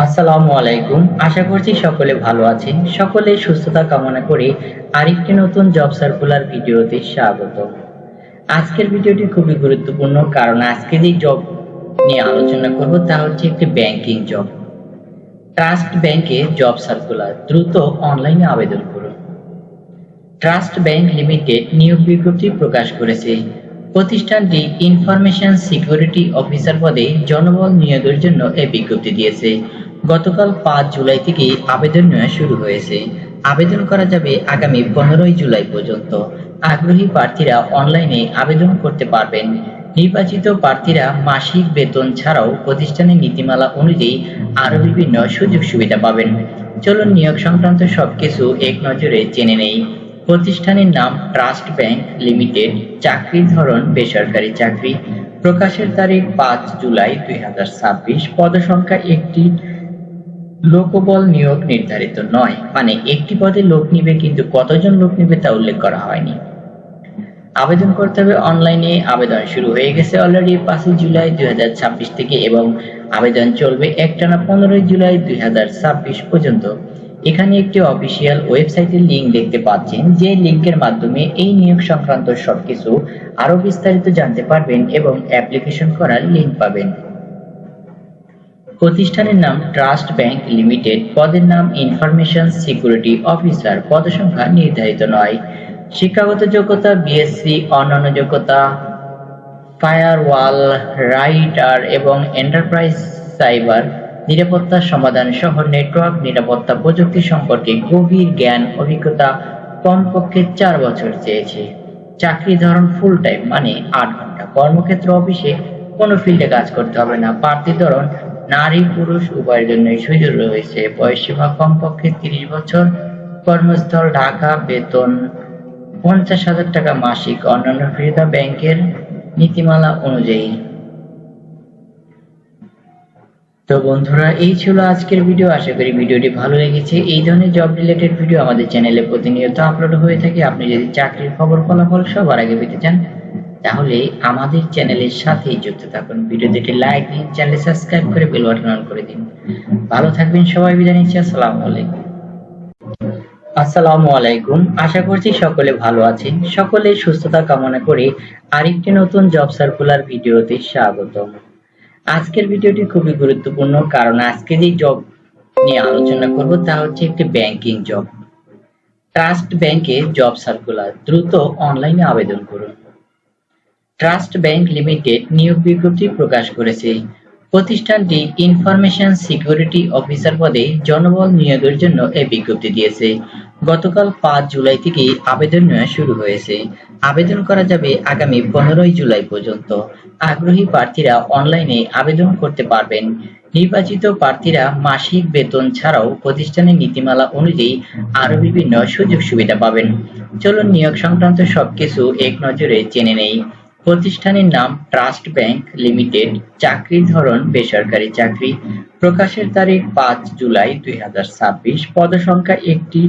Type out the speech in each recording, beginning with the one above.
আসসালামু আলাইকুম। আশা করছি সকলে ভালো আছেন। সকলের সুস্থতা কামনা করে আরেকটি নতুন জব সার্কুলার ভিডিওতে স্বাগতম। আজকের ভিডিওটি খুবই গুরুত্বপূর্ণ কারণ আজকে যে জব নিয়ে আলোচনা করব তা হচ্ছে একটি ব্যাংকিং জব। ট্রাস্ট ব্যাংকে জব সার্কুলার দ্রুত অনলাইনে আবেদন করুন। ট্রাস্ট ব্যাংক লিমিটেড নিয়োগ বিজ্ঞপ্তি প্রকাশ করেছে। প্রতিষ্ঠানটি ইনফরমেশন সিকিউরিটি অফিসার পদে জনবল নিয়োগের জন্য এই বিজ্ঞপ্তি দিয়েছে। গতকাল ৫ জুলাই থেকে আবেদন নেওয়া শুরু হয়েছে। আবেদন করা যাবে আগামী ১৫ জুলাই পর্যন্ত। আগ্রহী প্রার্থীরা অনলাইনে আবেদন করতে পারবেন। নির্বাচিত প্রার্থীরা মাসিক বেতন ছাড়াও প্রতিষ্ঠানের নীতিমালা অনুযায়ী আরও বিভিন্ন সুযোগ সুবিধা পাবেন। চলুন নিয়োগ সংক্রান্ত সবকিছু এক নজরে জেনে নেই। প্রতিষ্ঠানের নাম ট্রাস্ট ব্যাংক লিমিটেড। চাকরির ধরন বেসরকারি চাকরি। প্রকাশের তারিখ ৫ জুলাই ২০২৬। পদসংখ্যা একটি। লোকবল নিয়োগ নির্ধারিত নয়, মানে একটি পদে লোক নিবে কিন্তু কতজন লোক নিবে তা উল্লেখ করা হয়নি। আবেদন করতে হবে অনলাইনে। আবেদন শুরু হয়ে গেছে অলরেডি ৫ জুলাই ২০২৬ থেকে এবং আবেদন চলবে একটানা ১৫ জুলাই ২০২৬ পর্যন্ত। এখানে একটি অফিসিয়াল ওয়েবসাইটের লিঙ্ক দেখতে পাচ্ছেন, যে লিঙ্কের মাধ্যমে এই নিয়োগ সংক্রান্ত সবকিছু আরো বিস্তারিত জানতে পারবেন এবং অ্যাপ্লিকেশন করার লিঙ্ক পাবেন। প্রতিষ্ঠানের নাম ট্রাস্ট ব্যাংক লিমিটেড। পদের নাম ইনফরমেশন সিকিউরিটি অফিসার। পদসংখ্যা নির্ধারিত নয়। শিক্ষাগত যোগ্যতা বিএসসি। অন্যান্য যোগ্যতা ফায়ারওয়াল, রাইটার এবং এন্টারপ্রাইজ সাইবার নিরাপত্তা সমাধান সহ নেটওয়ার্ক নিরাপত্তা প্রযুক্তি সম্পর্কে গভীর জ্ঞান অভিজ্ঞতা কমপক্ষে ৪ বছর চেয়েছে। চাকরি ধরন ফুল টাইম, মানে ৮ ঘন্টা। কর্মক্ষেত্র অফিসে কোনো ফিল্ডে কাজ করতে হবে না। প্রার্থী ধরন নারী পুরুষ উভয়ের জন্যই সুযোগ রয়েছে। বয়সসীমা কমপক্ষে ৩০ বছর। কর্মস্থল ঢাকা। বেতন ৫০,০০০ টাকা মাসিক। অন্যান্য সুবিধা ব্যাংকের নীতিমালা অনুযায়ী। তো বন্ধুরা, এই ছিল আজকের ভিডিও। আশা করি ভিডিওটি ভালো লেগেছে। এই ধরনের জব রিলেটেড ভিডিও আমাদের চ্যানেলে প্রতিনিয়ত আপলোড হয়ে থাকে। আপনি যদি চাকরির খবর ফলাফল সবার আগে পেতে চান তাহলে আমাদের চ্যানেলের সাথেই যুক্ত থাকুন। ভিডিওতে একটি লাইক দিন, চ্যানেল সাবস্ক্রাইব করে বেল বাটন অন করে দিন। ভালো থাকবেন সবাই। বিদায় নিচ্ছি। আসসালামু আলাইকুম। আসসালামু আলাইকুম। আশা করছি সকলে ভালো আছেন। সকলের সুস্থতা কামনা করে আরেকটি নতুন জব সার্কুলার ভিডিওতে স্বাগতম। আজকের ভিডিওটি খুবই গুরুত্বপূর্ণ কারণ আজকে যে জব নিয়ে আলোচনা করব তা হচ্ছে একটি ব্যাংকিং জব। ট্রাস্ট ব্যাংকে জব সার্কুলার দ্রুত অনলাইনে আবেদন করুন। ট্রাস্ট ব্যাংক লিমিটেড নিয়োগ বিজ্ঞপ্তি প্রকাশ করেছে। প্রতিষ্ঠানটি ইনফরমেশন সিকিউরিটি অফিসার পদে জনবল নিয়োগের জন্য এই বিজ্ঞপ্তি দিয়েছে। গতকাল ৫ জুলাই থেকে আবেদন নেওয়া শুরু হয়েছে। আবেদন করা যাবে আগামী ১৫ জুলাই পর্যন্ত। আগ্রহী প্রার্থীরা অনলাইনে আবেদন করতে পারবেন। নির্বাচিত প্রার্থীরা মাসিক বেতন ছাড়াও প্রতিষ্ঠানের নীতিমালা অনুযায়ী আরো বিভিন্ন সুযোগ সুবিধা পাবেন। চলুন নিয়োগ সংক্রান্ত সবকিছু এক নজরে জেনে নেই। প্রতিষ্ঠানের নাম ট্রাস্ট ব্যাংক লিমিটেড। চাকরির ধরন বেসরকারি চাকরি। প্রকাশের তারিখ ৫ জুলাই ২০২৬। পদসংখ্যা একটি।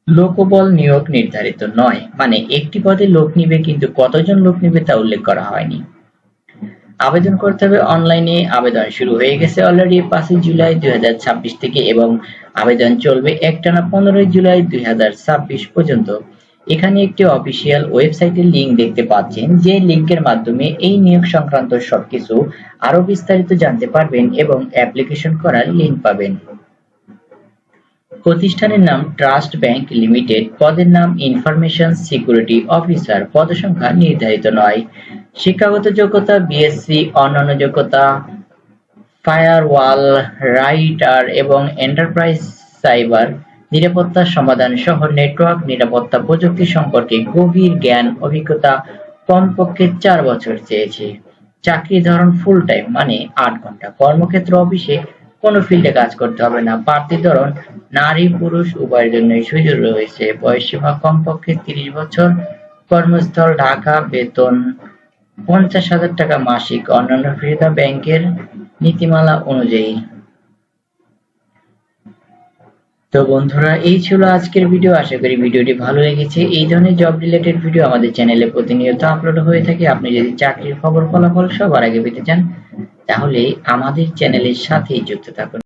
লোকবল নিয়োগ নির্ধারিত নয়, মানে একটি পদে লোক নিবে কিন্তু কতজন লোক নিবে তা উল্লেখ করা হয়নি। আবেদন করতে হবে অনলাইনে। আবেদন শুরু হয়ে গেছে অলরেডি ৫ জুলাই ২০২৬ থেকে এবং আবেদন চলবে একটানা ১৫ জুলাই ২০২৬ পর্যন্ত। এখানে একটি অফিসিয়াল ওয়েবসাইটের লিঙ্ক দেখতে পাচ্ছেন, যে লিঙ্কের মাধ্যমে এই নিয়োগ সংক্রান্ত সবকিছু আরো বিস্তারিত জানতে পারবেন এবং অ্যাপ্লিকেশন করার লিঙ্ক পাবেন। প্রতিষ্ঠানের নাম ট্রাস্ট ব্যাংক লিমিটেড। পদের নাম ইনফরমেশন সিকিউরিটি অফিসার। পদসংখ্যা নির্ধারিত নয়। শিক্ষাগত যোগ্যতা বিএসসি। অন্যান্য যোগ্যতা ফায়ারওয়াল, রাইটার এবং এন্টারপ্রাইজ সাইবার নিরাপত্তা সমাধান সহ নেটওয়ার্ক নিরাপত্তা প্রযুক্তি সম্পর্কে গভীর জ্ঞান অভিজ্ঞতা কমপক্ষে ৪ বছর চেয়েছে। চাকরি ধরন ফুল টাইম, মানে ৮ ঘন্টা। কর্মক্ষেত্র অফিসে কোনো ফিল্ডে কাজ করতে হবে না। প্রার্থী ধরন নারী পুরুষ উভয়ের জন্যই সুযোগ রয়েছে। বয়সসীমা কমপক্ষে ৩০ বছর। কর্মস্থল ঢাকা। বেতন ৫০,০০০ টাকা মাসিক। অন্যান্য সুবিধা ব্যাংকের নীতিমালা অনুযায়ী। তো বন্ধুরা, এই ছিল আজকের ভিডিও। আশা করি ভিডিওটি ভালো লেগেছে। এই ধরনের জব রিলেটেড ভিডিও আমাদের চ্যানেলে প্রতিনিয়ত আপলোড হয়ে থাকে। আপনি যদি চাকরির খবর ফলাফল সবার আগে পেতে চান তাহলে আমাদের চ্যানেলের সাথেই যুক্ত থাকুন।